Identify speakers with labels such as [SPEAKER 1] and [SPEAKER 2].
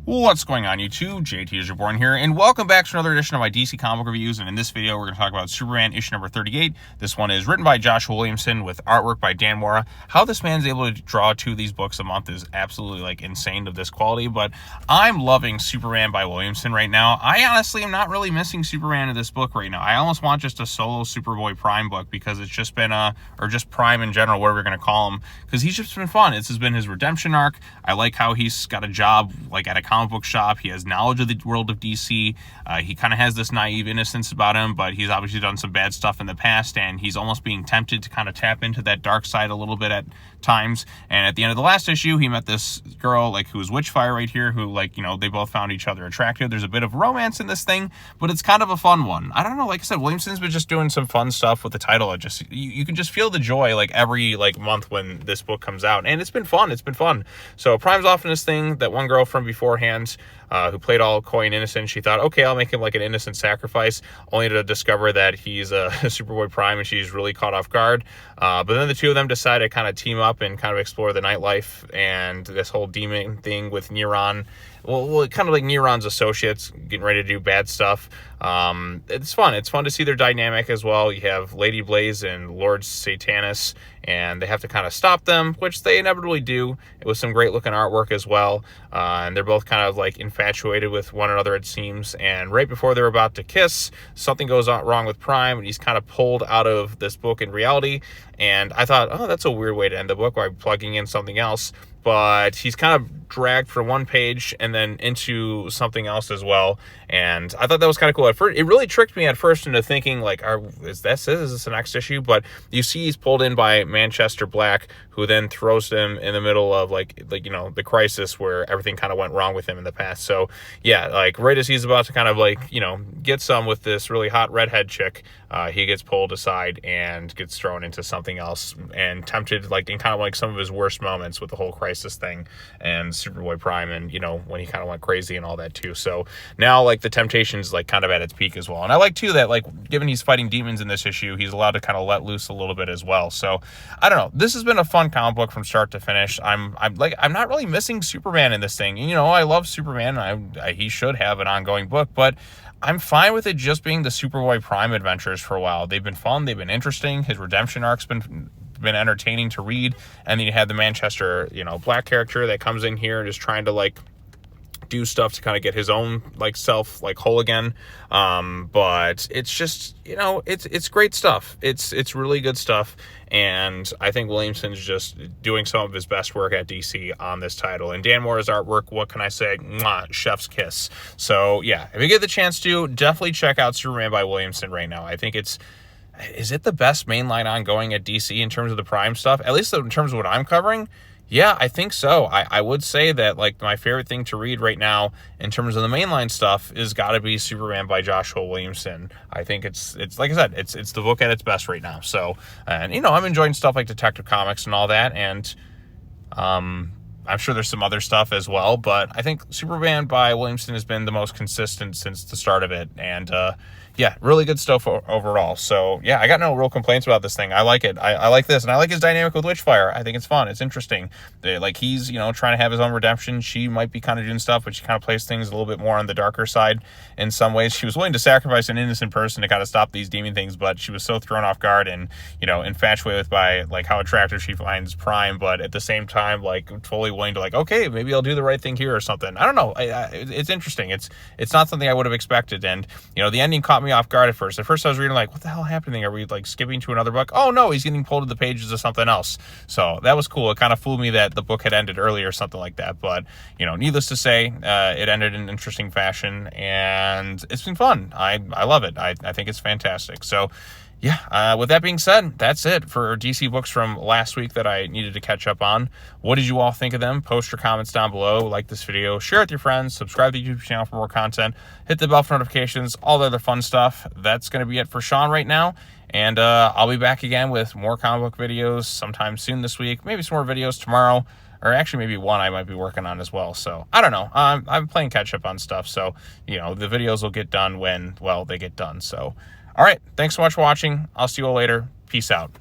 [SPEAKER 1] What's going on, YouTube? JT is reborn here, and welcome back to another edition of my DC comic reviews. And in this video, we're going to talk about Superman issue number 38. This one is written by Joshua Williamson with artwork by Dan Mora. How this man's able to draw two of these books a month is absolutely insane of this quality. But I'm loving Superman by Williamson right now. I honestly am not really missing Superman in this book right now. I almost want just a solo Superboy-Prime book because it's just been or just Prime in general, whatever we're going to call him, because he's just been fun. This has been his redemption arc. I like how he's got a job at a comic book shop. He has knowledge of the world of DC. He kind of has this naive innocence about him, but he's obviously done some bad stuff in the past, and he's almost being tempted to kind of tap into that dark side a little bit at times. And at the end of the last issue, he met this girl who was Witchfire right here, who they both found each other attractive. There's a bit of romance in this thing, but it's kind of a fun one. I don't know, like I said, Williamson's been just doing some fun stuff with the title. It just you can just feel the joy every month when this book comes out, and it's been fun. It's been fun. So Prime's off in this thing. That one girl from beforehand who played all coy and innocent, she thought, okay, I'll make him an innocent sacrifice, only to discover that he's a Superboy-Prime, and she's really caught off guard. But then the two of them decide to kind of team up and kind of explore the nightlife and this whole demon thing with Neuron. Well, kind of like Neuron's associates getting ready to do bad stuff. It's fun. It's fun to see their dynamic as well. You have Lady Blaze and Lord Satanus, and they have to kind of stop them, which they inevitably do. It was some great looking artwork as well. And they're both kind of infatuated with one another, it seems. And right before they're about to kiss, something goes wrong with Prime, and he's kind of pulled out of this book in reality. And I thought, oh, that's a weird way to end the book by plugging in something else. But he's kind of dragged from one page and then into something else as well. And I thought that was kind of cool. At first, it really tricked me at first into thinking, is this the next issue? But you see he's pulled in by Manchester Black, who then throws him in the middle of the crisis where everything kind of went wrong with him in the past. So yeah, right as he's about to kind of get some with this really hot redhead chick, he gets pulled aside and gets thrown into something else and tempted in kind of some of his worst moments with the whole crisis thing and Superboy-Prime, and when he kind of went crazy and all that too. So now the temptation's kind of at its peak as well. And I like too that given he's fighting demons in this issue, he's allowed to kind of let loose a little bit as well. So I don't know, this has been a fun comic book from start to finish. I'm not really missing Superman in this thing. I love Superman. He should have an ongoing book, but I'm fine with it just being the Superboy-Prime adventures for a while. They've been fun. They've been interesting. His redemption arc's been entertaining to read. And then you have the Manchester, Black character that comes in here and is trying to do stuff to kind of get his own self whole again. But it's just, it's great stuff. It's really good stuff. And I think Williamson's just doing some of his best work at DC on this title. And Dan Mora's artwork, what can I say? Mwah, chef's kiss. So yeah, if you get the chance to, definitely check out Superman by Williamson right now. I think is it the best mainline ongoing at DC in terms of the Prime stuff? At least in terms of what I'm covering? Yeah, I think so. I would say that my favorite thing to read right now in terms of the mainline stuff is got to be Superman by Joshua Williamson. I think it's like I said, it's the book at its best right now. So, and I'm enjoying stuff like Detective Comics and all that, and I'm sure there's some other stuff as well, but I think Superman by Williamson has been the most consistent since the start of it, and yeah, really good stuff overall. So yeah, I got no real complaints about this thing. I like it. I like this, and I like his dynamic with Witchfire. I think it's fun. It's interesting. He's trying to have his own redemption. She might be kind of doing stuff, but she kind of plays things a little bit more on the darker side in some ways. She was willing to sacrifice an innocent person to kind of stop these demon things, but she was so thrown off guard and infatuated by how attractive she finds Prime, but at the same time totally willing to okay, maybe I'll do the right thing here or something. I don't know. It's interesting. It's not something I would have expected, and the ending caught me off guard at first. At first I was reading what the hell happening? Are we skipping to another book? Oh no, he's getting pulled to the pages of something else. So that was cool. It kind of fooled me that the book had ended early or something like that. But needless to say, it ended in an interesting fashion, and it's been fun. I love it. I think it's fantastic. So yeah, with that being said, that's it for DC books from last week that I needed to catch up on. What did you all think of them? Post your comments down below, like this video, share it with your friends, subscribe to the YouTube channel for more content, hit the bell for notifications, all the other fun stuff. That's going to be it for Sean right now, and I'll be back again with more comic book videos sometime soon this week, maybe some more videos tomorrow, or actually maybe one I might be working on as well. So I don't know. I'm playing catch up on stuff, so the videos will get done when, well, they get done. So all right, thanks so much for watching. I'll see you all later. Peace out.